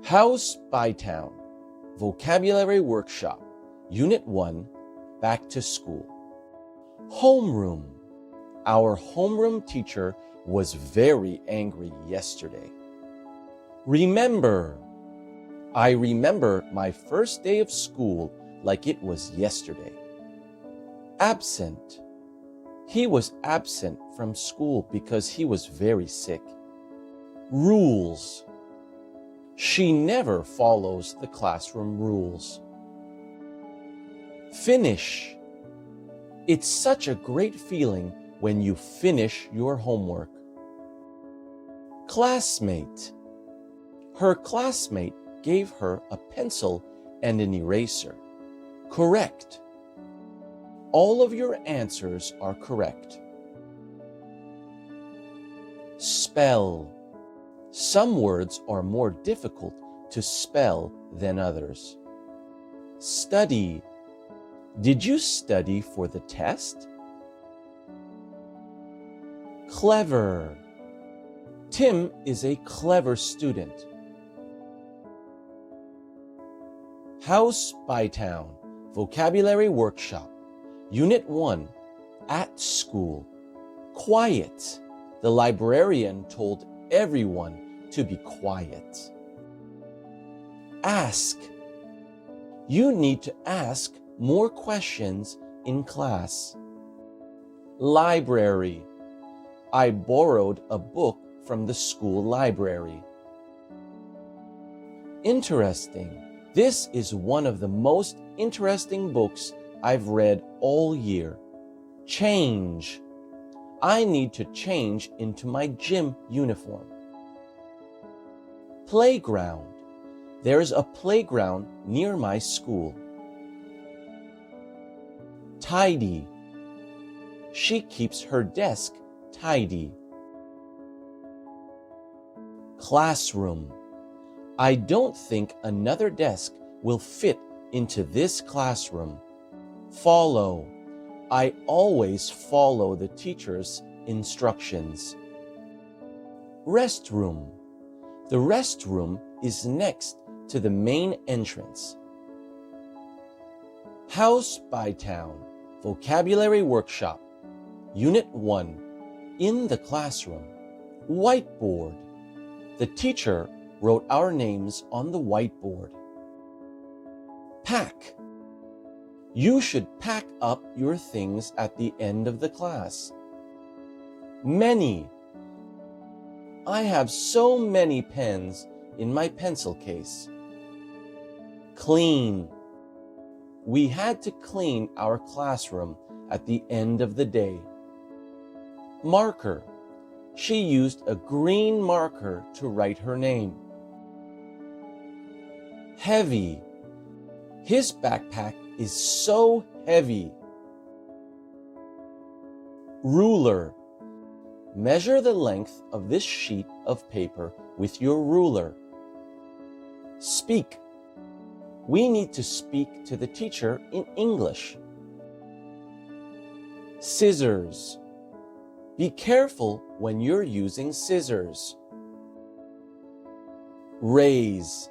House Bytown, Vocabulary Workshop, Unit 1, Back to School. Homeroom. Our homeroom teacher was very angry yesterday. Remember. I remember my first day of school like it was yesterday. Absent. He was absent from school because he was very sick. Rules. She never follows the classroom rules. Finish. It's such a great feeling when you finish your homework. Classmate. Her classmate gave her a pencil and an eraser. Correct. All of your answers are correct. Spell. Some words are more difficult to spell than others. Study. Did you study for the test? Clever. Tim is a clever student. House Bytown, Vocabulary Workshop, Unit 1, At School. Quiet. The librarian told everyone to be quiet. Ask. You need to ask more questions in class. Library. I borrowed a book from the school library. Interesting. This is one of the most interesting books I've read all year. Change. I need to change into my gym uniform. Playground. There's a playground near my school. Tidy. She keeps her desk tidy. Classroom. I don't think another desk will fit into this classroom. Follow. I always follow the teacher's instructions. Restroom. The restroom is next to the main entrance. House Bytown, Vocabulary Workshop, Unit 1, In the Classroom. Whiteboard. The teacher wrote our names on the whiteboard. Pack. You should pack up your things at the end of the class. Many. I have so many pens in my pencil case. Clean. We had to clean our classroom at the end of the day. Marker. She used a green marker to write her name. Heavy. His backpack is so heavy. Ruler. Measure the length of this sheet of paper with your ruler. Speak. We need to speak to the teacher in English. Scissors. Be careful when you're using scissors. Raise.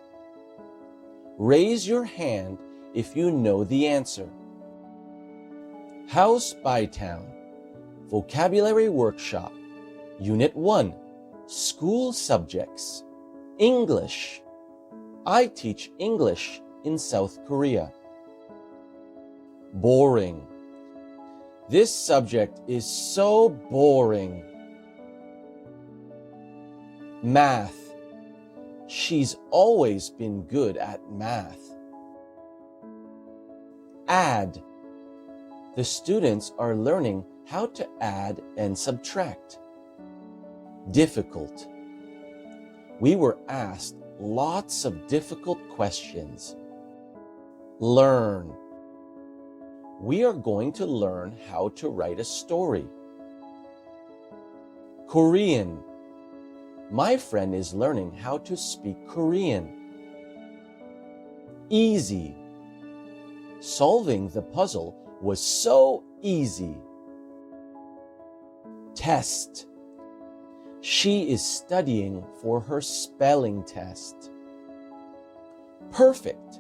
Raise your hand if you know the answer. House Bytown, Vocabulary Workshop, Unit 1, School Subjects. English. I teach English in South Korea. Boring. This subject is so boring. Math. She's always been good at math. Add. The students are learning how to add and subtract. Difficult. We were asked lots of difficult questions. Learn. We are going to learn how to write a story. Korean. My friend is learning how to speak Korean. Easy. Solving the puzzle was so easy. Test. She is studying for her spelling test. Perfect.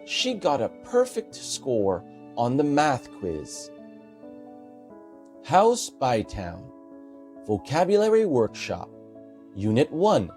She got a perfect score on the math quiz. House Bytown, Vocabulary Workshop, Unit 1,